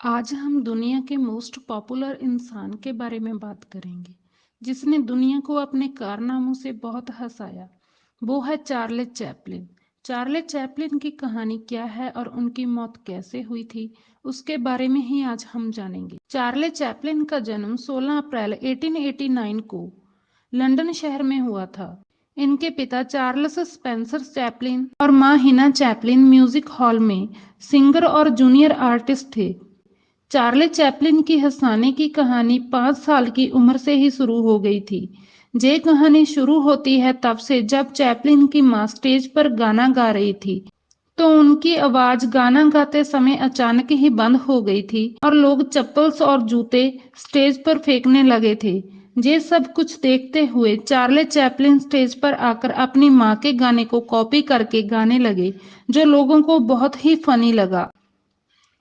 आज हम दुनिया के मोस्ट पॉपुलर इंसान के बारे में बात करेंगे, जिसने दुनिया को अपने कारनामों से बहुत हंसाया। वो है चार्ली चैपलिन। चार्ली चैपलिन की कहानी क्या है और उनकी मौत कैसे हुई थी, उसके बारे में ही आज हम जानेंगे। चार्ली चैपलिन का जन्म 16 अप्रैल 1889 को लंदन शहर में हुआ था। इनके पिता चार्ल्स स्पेंसर चैपलिन और माँ हिना चैपलिन म्यूजिक हॉल में सिंगर और जूनियर आर्टिस्ट थे। चार्ली चैपलिन की हंसाने की कहानी 5 साल की उम्र से ही शुरू हो गई थी। ये कहानी शुरू होती है तब से जब चैपलिन की मां स्टेज पर गाना गा रही थी, तो उनकी आवाज गाना गाते समय अचानक ही बंद हो गई थी और लोग चप्पल्स और जूते स्टेज पर फेंकने लगे थे। ये सब कुछ देखते हुए चार्ली चैपलिन स्टेज पर आकर अपनी मां के गाने को कॉपी करके गाने लगे, जो लोगों को बहुत ही फनी लगा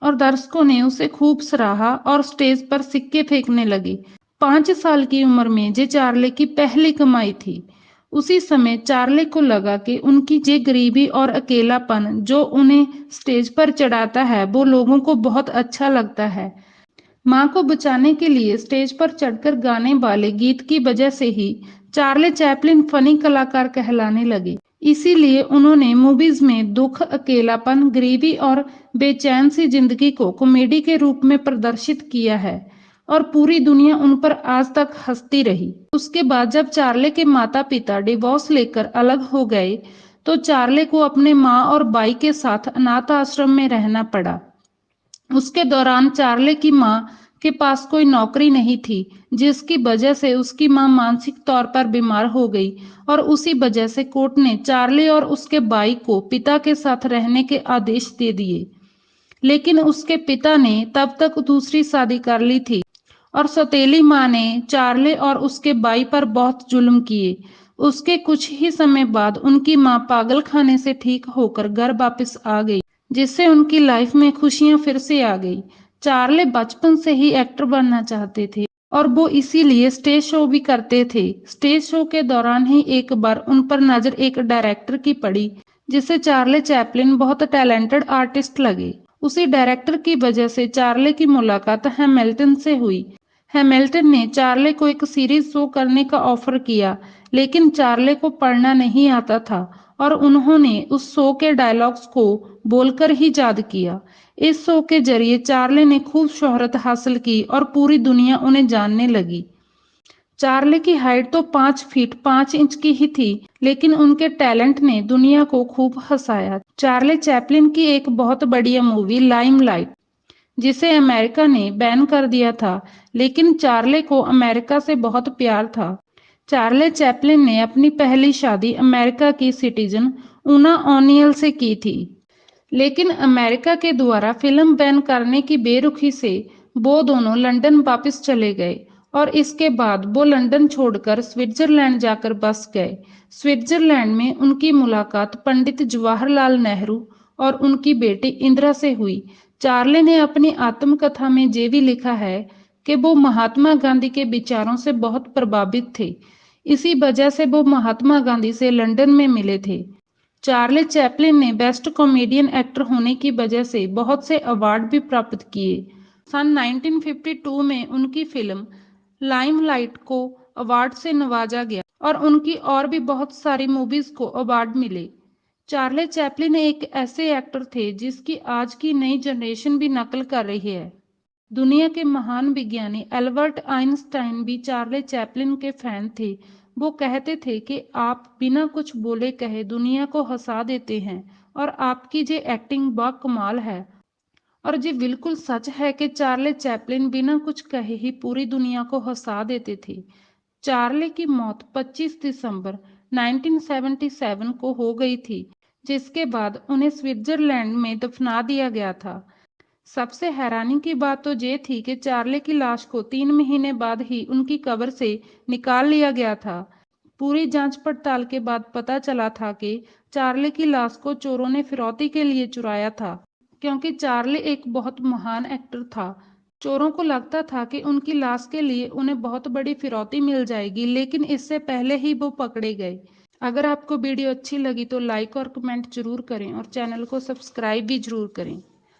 और दर्शकों ने उसे खूब सराहा और स्टेज पर सिक्के फेंकने लगे। 5 साल की उम्र में ये चार्ली की पहली कमाई थी। उसी समय चार्ली को लगा कि उनकी ये गरीबी और अकेलापन जो उन्हें स्टेज पर चढ़ाता है वो लोगों को बहुत अच्छा लगता है। मां को बचाने के लिए स्टेज पर चढ़कर गाने वाले गीत की वजह से ही चार्ली चैपलिन फनी कलाकार कहलाने लगे। इसीलिए उन्होंने मूवीज में दुख, अकेलापन, गरीबी और बेचैन सी जिंदगी को कॉमेडी के रूप में प्रदर्शित किया है और पूरी दुनिया उन पर आज तक हंसती रही। उसके बाद जब चार्ली के माता पिता डिवोर्स लेकर अलग हो गए, तो चार्ली को अपने माँ और भाई के साथ अनाथ आश्रम में रहना पड़ा। उसके दौरान चार्ली की मां के पास कोई नौकरी नहीं थी, जिसकी वजह से उसकी मां मानसिक तौर पर बीमार हो गई और उसी वजह से कोर्ट ने चार्ली और उसके भाई को पिता के साथ रहने के आदेश दे दिए। लेकिन उसके पिता ने तब तक दूसरी शादी कर ली थी और सौतेली मां ने चार्ली और उसके भाई पर बहुत जुल्म किए। उसके कुछ ही समय बाद उनकी मां पागल खाने से ठीक होकर घर वापस आ गई, जिससे उनकी लाइफ में खुशियां फिर से आ गई। चार्ली बचपन से ही एक्टर बनना चाहते थे और वो इसीलिए स्टेज शो भी करते थे। स्टेज शो के दौरान ही एक बार उन पर नजर एक डायरेक्टर की पड़ी, जिससे चार्ली चैपलिन बहुत टैलेंटेड आर्टिस्ट लगे। उसी डायरेक्टर की वजह से चार्ली की मुलाकात हैमिल्टन से हुई। हैमिल्टन ने चार्ली को एक सीरीज शो करने का ऑफर किया, लेकिन चार्ली को पढ़ना नहीं आता था और उन्होंने उस शो के डायलॉग्स को बोलकर ही याद किया। इस शो के जरिए चार्ली ने खूब शोहरत हासिल की और पूरी दुनिया उन्हें जानने लगी। चार्ली की हाइट तो 5 फीट 5 इंच की ही थी, लेकिन उनके टैलेंट ने दुनिया को खूब हंसाया। चार्ली चैपलिन की एक बहुत बढ़िया मूवी लाइमलाइट, जिसे अमेरिका ने बैन कर दिया था, लेकिन चार्ली को अमेरिका से बहुत प्यार था। चार्ली चैपलिन ने अपनी पहली शादी अमेरिका की सिटीजन ऊना ओनियल से की थी, लेकिन अमेरिका के द्वारा फिल्म बैन करने की बेरुखी से वो दोनों लंदन वापस चले गए और इसके बाद वो लंदन छोड़कर स्विट्जरलैंड जाकर बस गए। स्विट्जरलैंड में उनकी मुलाकात पंडित जवाहरलाल नेहरू और उनकी बेटी इंदिरा से हुई। चार्ली ने अपनी आत्मकथा में ये भी लिखा है कि वो महात्मा गांधी के विचारों से बहुत प्रभावित थे। इसी वजह से वो महात्मा गांधी से लंदन में मिले थे। चार्ली चैपलिन ने बेस्ट कॉमेडियन एक्टर होने की वजह से बहुत से अवार्ड भी प्राप्त किए। सन 1952 में उनकी फिल्म लाइमलाइट को अवार्ड से नवाजा गया और उनकी और भी बहुत सारी मूवीज को अवार्ड मिले। चार्ली चैपलिन एक ऐसे एक्टर थे जिसकी आज की नई जनरेशन भी नकल कर रही है। दुनिया के महान विज्ञानी एल्बर्ट आइंस्टाइन भी चार्ली चैपलिन के फैन थे। वो कहते थे कि आप बिना कुछ बोले कहे दुनिया को हंसा देते हैं और आपकी ये एक्टिंग बाकमाल है। और ये बिल्कुल सच है कि चार्ली चैपलिन बिना कुछ कहे ही पूरी दुनिया को हंसा देते थे। चार्ली की मौत 25 दिसंबर 1977 को हो गई थी, जिसके बाद उन्हें स्विट्जरलैंड में दफना दिया गया था। सबसे हैरानी की बात तो ये थी कि चार्ली की लाश को 3 महीने बाद ही उनकी कब्र से निकाल लिया गया था। पूरी जांच पड़ताल के बाद पता चला था कि चार्ली की लाश को चोरों ने फिरौती के लिए चुराया था, क्योंकि चार्ली एक बहुत महान एक्टर था। चोरों को लगता था कि उनकी लाश के लिए उन्हें बहुत बड़ी फिरौती मिल जाएगी, लेकिन इससे पहले ही वो पकड़े गए। अगर आपको वीडियो अच्छी लगी तो लाइक और कमेंट जरूर करें और चैनल को सब्सक्राइब भी जरूर करें।